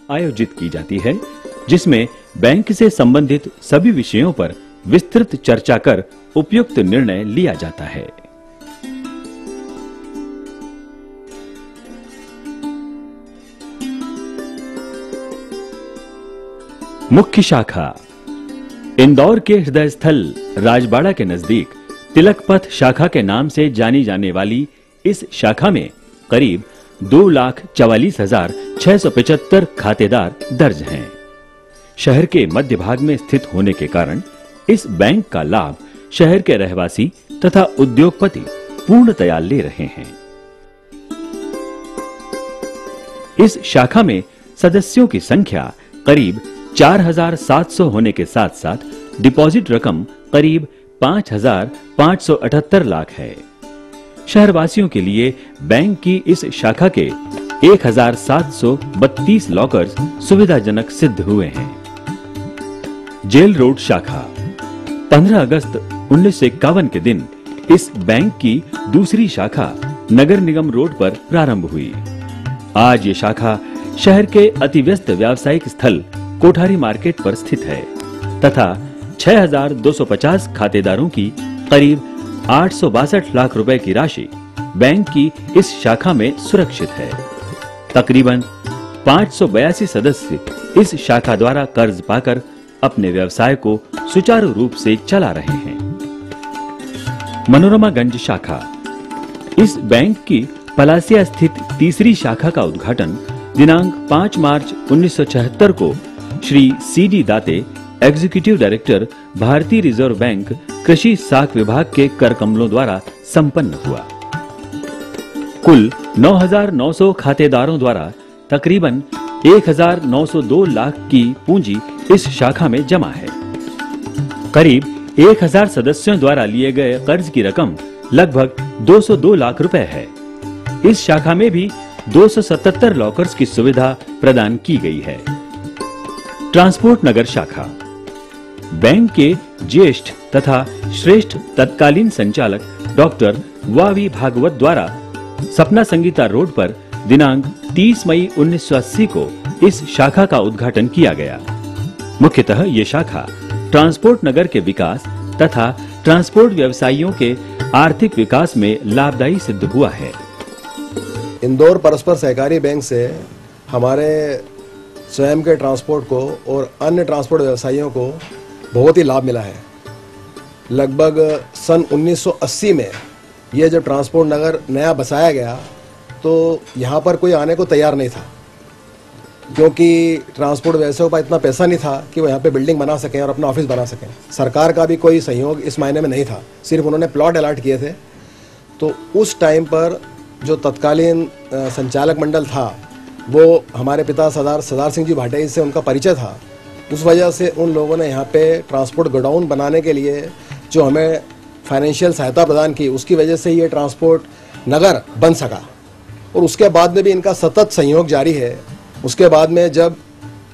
आयोजित की जाती है, जिसमें बैंक से संबंधित सभी विषयों पर विस्तृत चर्चा कर उपयुक्त निर्णय लिया जाता है। मुख्य शाखा। इंदौर के हृदय स्थल राजबाड़ा के नजदीक तिलक पथ शाखा के नाम से जानी जाने वाली इस शाखा में करीब 2,44,675 खातेदार दर्ज हैं। शहर के मध्य भाग में स्थित होने के कारण इस बैंक का लाभ शहर के रहवासी तथा उद्योगपति पूर्णतया ले रहे हैं। इस शाखा में सदस्यों की संख्या करीब 4,700 होने के साथ साथ डिपॉजिट रकम करीब 5,578 लाख है। शहरवासियों के लिए बैंक की इस शाखा के 1,732 लॉकर्स सुविधाजनक सिद्ध हुए हैं। जेल रोड शाखा। 15 अगस्त 1951 के दिन इस बैंक की दूसरी शाखा नगर निगम रोड पर प्रारंभ हुई। आज ये शाखा शहर के अतिव्यस्त व्यावसायिक स्थल कोठारी मार्केट पर स्थित है तथा 6,250 खातेदारों की करीब 862 लाख रुपए की राशि बैंक की इस शाखा में सुरक्षित है। तकरीबन 582 सदस्य इस शाखा द्वारा कर्ज पाकर अपने व्यवसाय को सुचारू रूप से चला रहे हैं। मनोरमागंज शाखा। इस बैंक की पलासिया स्थित तीसरी शाखा का उद्घाटन दिनांक 5 मार्च 1976 को श्री C.D. दाते, एग्जीक्यूटिव डायरेक्टर, भारतीय रिजर्व बैंक, कृषि साख विभाग के कर कमलों द्वारा संपन्न हुआ। कुल 9,900 खातेदारों द्वारा तकरीबन 1,902 लाख की पूंजी इस शाखा में जमा है। करीब 1,000 सदस्यों द्वारा लिए गए कर्ज की रकम लगभग 202 लाख रुपए है। इस शाखा में भी 277 लॉकर्स की सुविधा प्रदान की गई है। ट्रांसपोर्ट नगर शाखा। बैंक के ज्येष्ठ तथा श्रेष्ठ तत्कालीन संचालक डॉक्टर वी भागवत द्वारा सपना संगीता रोड पर दिनांक 30 मई 1980 को इस शाखा का उद्घाटन किया गया। मुख्यतः ये शाखा ट्रांसपोर्ट नगर के विकास तथा ट्रांसपोर्ट व्यवसायियों के आर्थिक विकास में लाभदायी सिद्ध हुआ है। इंदौर परस्पर सहकारी बैंक से हमारे स्वयं के ट्रांसपोर्ट को और अन्य ट्रांसपोर्ट व्यवसायियों को बहुत ही लाभ मिला है। लगभग सन 1980 में यह जब ट्रांसपोर्ट नगर नया बसाया गया तो यहाँ पर कोई आने को तैयार नहीं था, क्योंकि ट्रांसपोर्ट व्यवसायों पर इतना पैसा नहीं था कि वो यहाँ पे बिल्डिंग बना सकें और अपना ऑफिस बना सकें। सरकार का भी कोई सहयोग इस मायने में नहीं था, सिर्फ उन्होंने प्लॉट अलॉट किए थे। तो उस टाइम पर जो तत्कालीन संचालक मंडल था वो हमारे पिता सरदार सिंह जी भाटिया से उनका परिचय था। उस वजह से उन लोगों ने यहाँ पे ट्रांसपोर्ट गोडाउन बनाने के लिए जो हमें फाइनेंशियल सहायता प्रदान की, उसकी वजह से ये ट्रांसपोर्ट नगर बन सका। और उसके बाद में भी इनका सतत सहयोग जारी है। उसके बाद में जब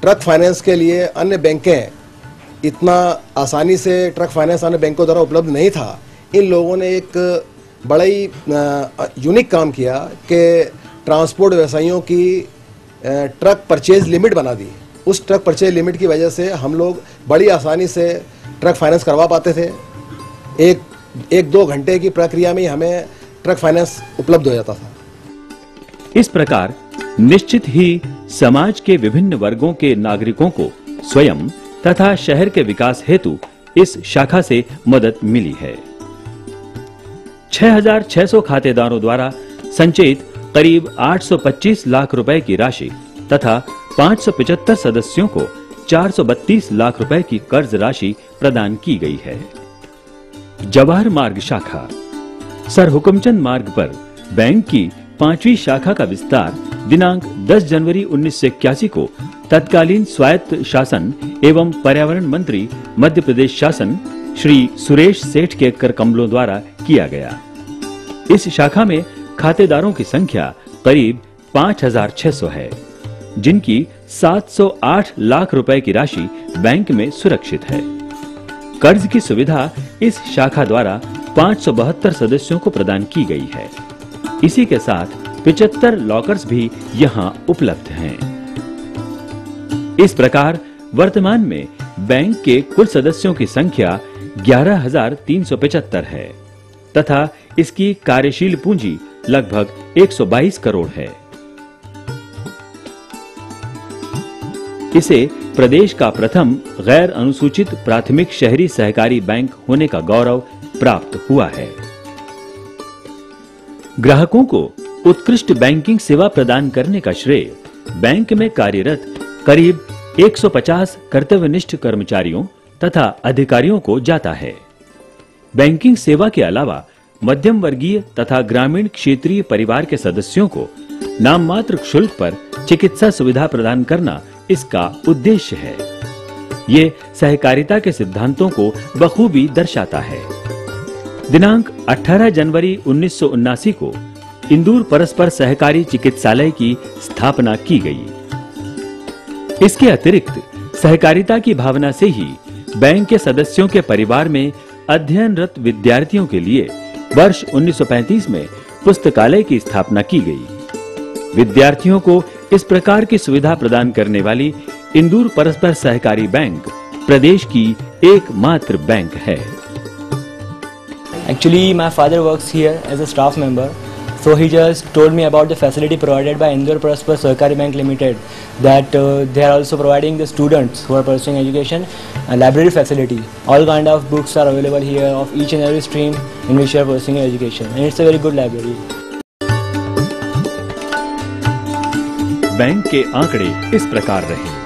ट्रक फाइनेंस के लिए अन्य बैंकें इतना आसानी से ट्रक फाइनेंस अन्य बैंकों द्वारा उपलब्ध नहीं था, इन लोगों ने एक बड़ा ही यूनिक काम किया कि ट्रांसपोर्ट व्यवसायियों की ट्रक परचेज लिमिट बना दी। उस ट्रक परचेज लिमिट की वजह से हम लोग बड़ी आसानी से ट्रक फाइनेंस करवा पाते थे। एक 2 घंटे की प्रक्रिया में हमें ट्रक फाइनेंस उपलब्ध हो जाता था। इस प्रकार निश्चित ही समाज के विभिन्न वर्गों के नागरिकों को स्वयं तथा शहर के विकास हेतु इस शाखा से मदद मिली है। 6,600 खातेदारों द्वारा संचयित करीब 825 लाख रुपए की राशि तथा 575 सदस्यों को 432 लाख रुपए की कर्ज राशि प्रदान की गई है। जवाहर मार्ग शाखा। सर हुकुमचंद मार्ग पर बैंक की 5वीं शाखा का विस्तार दिनांक 10 जनवरी 1981 को तत्कालीन स्वायत्त शासन एवं पर्यावरण मंत्री मध्य प्रदेश शासन श्री सुरेश सेठ के कर कमलों द्वारा किया गया। इस शाखा में खातेदारों की संख्या करीब 5,600 है, जिनकी 708 लाख रुपए की राशि बैंक में सुरक्षित है। कर्ज की सुविधा इस शाखा द्वारा 572 सदस्यों को प्रदान की गई है। इसी के साथ 75 लॉकर्स भी यहाँ उपलब्ध हैं। इस प्रकार वर्तमान में बैंक के कुल सदस्यों की संख्या 11,375 है तथा इसकी कार्यशील पूंजी लगभग 122 करोड़ है। इसे प्रदेश का प्रथम गैर अनुसूचित प्राथमिक शहरी सहकारी बैंक होने का गौरव प्राप्त हुआ है। ग्राहकों को उत्कृष्ट बैंकिंग सेवा प्रदान करने का श्रेय बैंक में कार्यरत करीब 150 कर्तव्यनिष्ठ कर्मचारियों तथा अधिकारियों को जाता है। बैंकिंग सेवा के अलावा मध्यम वर्गीय तथा ग्रामीण क्षेत्रीय परिवार के सदस्यों को नाम मात्र शुल्क पर चिकित्सा सुविधा प्रदान करना इसका उद्देश्य है। ये सहकारिता के सिद्धांतों को बखूबी दर्शाता है। दिनांक 18 जनवरी 1979 को इंदौर परस्पर सहकारी चिकित्सालय की स्थापना की गई। इसके अतिरिक्त सहकारिता की भावना से ही बैंक के सदस्यों के परिवार में अध्ययनरत विद्यार्थियों के लिए वर्ष 1935 में पुस्तकालय की स्थापना की गई। विद्यार्थियों को इस प्रकार की सुविधा प्रदान करने वाली इंदौर परस्पर सहकारी बैंक प्रदेश की एकमात्र बैंक है। Actually, my father works here as a staff member, so he just told me about the facility provided by Indore Paraspar Sahakari Bank Limited, that they are also providing the students who are pursuing education a library facility. All kind of books are available here of each and every stream in which you are pursuing education, and it's a very good library. Bank के आंकड़े इस प्रकार रहे।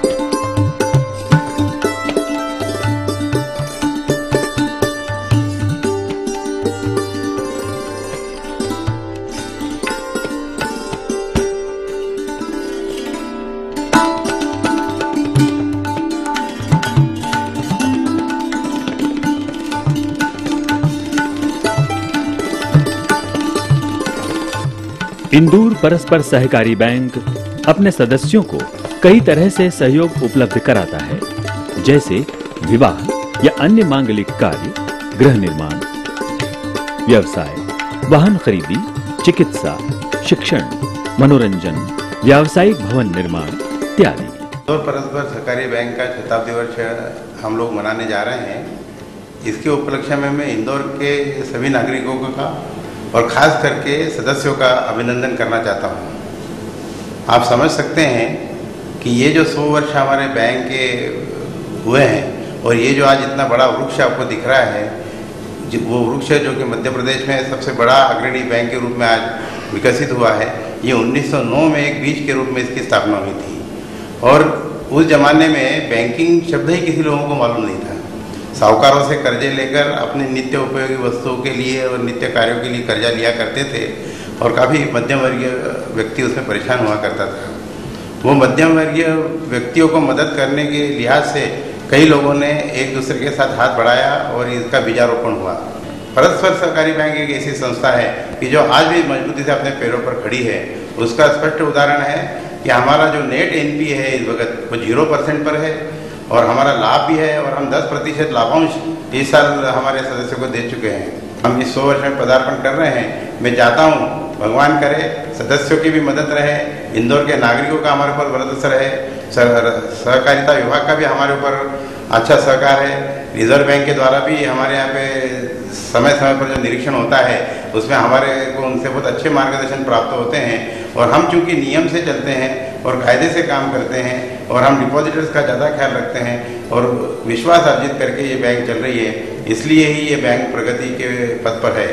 इंदौर परस्पर सहकारी bank अपने सदस्यों को कई तरह से सहयोग उपलब्ध कराता है, जैसे विवाह या अन्य मांगलिक कार्य, गृह निर्माण, व्यवसाय, वाहन खरीदी, चिकित्सा, शिक्षण, मनोरंजन, व्यावसायिक भवन निर्माण इत्यादि। इंदौर परस्पर सहकारी बैंक का शताब्दी वर्ष हम लोग मनाने जा रहे हैं। इसके उपलक्ष्य में मैं इंदौर के सभी नागरिकों का और ख़ास करके सदस्यों का अभिनंदन करना चाहता हूँ। आप समझ सकते हैं कि ये जो 100 वर्ष हमारे बैंक के हुए हैं और ये जो आज इतना बड़ा वृक्ष आपको दिख रहा है, वो वृक्ष जो कि मध्य प्रदेश में सबसे बड़ा अग्रणी बैंक के रूप में आज विकसित हुआ है, ये 1909 में एक बीज के रूप में इसकी स्थापना हुई थी। और उस ज़माने में बैंकिंग शब्द ही किसी लोगों को मालूम नहीं था। साहूकारों से कर्जे लेकर अपने नित्य उपयोगी वस्तुओं के लिए और नित्य कार्यों के लिए कर्जा लिया करते थे और काफ़ी मध्यम वर्गीय व्यक्ति उसमें परेशान हुआ करता था। वो मध्यम वर्गीय व्यक्तियों को मदद करने के लिहाज से कई लोगों ने एक दूसरे के साथ हाथ बढ़ाया और इसका बीजारोपण हुआ। परस्पर सहकारी बैंक एक ऐसी संस्था है कि जो आज भी मजबूती से अपने पैरों पर खड़ी है। उसका स्पष्ट उदाहरण है कि हमारा जो नेट एनपीए है इस वक्त वो 0% पर है और हमारा लाभ भी है और हम 10% लाभांश इस साल हमारे सदस्यों को दे चुके हैं। हम इस 100 वर्ष में पदार्पण कर रहे हैं। मैं चाहता हूँ भगवान करे सदस्यों की भी मदद रहे, इंदौर के नागरिकों का हमारे ऊपर वर्चस्व रहे, सहकारिता विभाग का भी हमारे ऊपर अच्छा सहकार है। रिजर्व बैंक के द्वारा भी हमारे यहाँ पे समय समय पर जो निरीक्षण होता है उसमें हमारे को उनसे बहुत अच्छे मार्गदर्शन प्राप्त होते हैं। और हम चूँकि नियम से चलते हैं और कायदे से काम करते हैं और हम डिपॉजिटर्स का ज़्यादा ख्याल रखते हैं और विश्वास अर्जित करके ये बैंक चल रही है, इसलिए ही ये बैंक प्रगति के पथ पर है।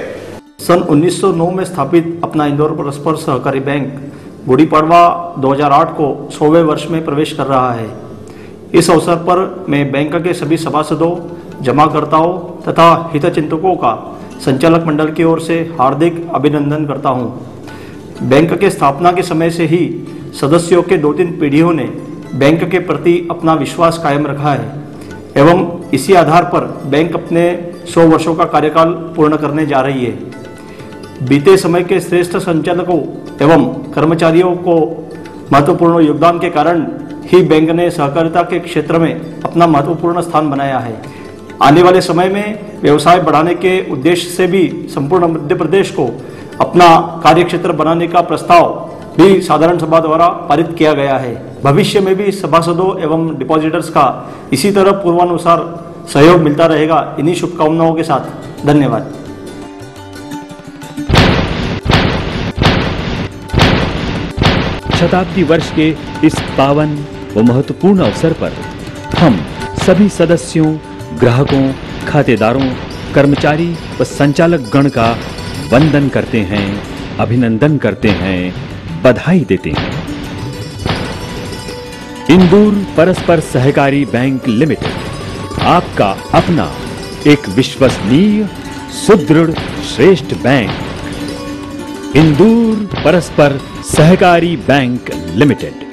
सन 1909 में स्थापित अपना इंदौर परस्पर सहकारी बैंक गुड़ी पड़वा 2008 को 100वें वर्ष में प्रवेश कर रहा है। इस अवसर पर मैं बैंक के सभी सभासदों, जमाकर्ताओं तथा हितचिंतकों का संचालक मंडल की ओर से हार्दिक अभिनंदन करता हूं। बैंक के स्थापना के समय से ही सदस्यों के 2-3 पीढ़ियों ने बैंक के प्रति अपना विश्वास कायम रखा है एवं इसी आधार पर बैंक अपने 100 वर्षों का कार्यकाल पूर्ण करने जा रही है। बीते समय के श्रेष्ठ संचालकों एवं कर्मचारियों को महत्वपूर्ण योगदान के कारण ही बैंक ने सहकारिता के क्षेत्र में अपना महत्वपूर्ण स्थान बनाया है। आने वाले समय में व्यवसाय बढ़ाने के उद्देश्य से भी संपूर्ण मध्य प्रदेश को अपना कार्यक्षेत्र बनाने का प्रस्ताव भी साधारण सभा द्वारा पारित किया गया है। भविष्य में भी सभासदों एवं डिपॉजिटर्स का इसी तरह पूर्वानुसार सहयोग मिलता रहेगा। इन्हीं शुभकामनाओं के साथ धन्यवाद। शताब्दी वर्ष के इस पावन व महत्वपूर्ण अवसर पर हम सभी सदस्यों, ग्राहकों, खातेदारों, कर्मचारी व संचालक गण का वंदन करते हैं, अभिनंदन करते हैं, बधाई देते हैं। इंदौर परस्पर सहकारी बैंक लिमिटेड आपका अपना एक विश्वसनीय, सुदृढ़, श्रेष्ठ बैंक। इंदौर परस्पर सहकारी बैंक लिमिटेड।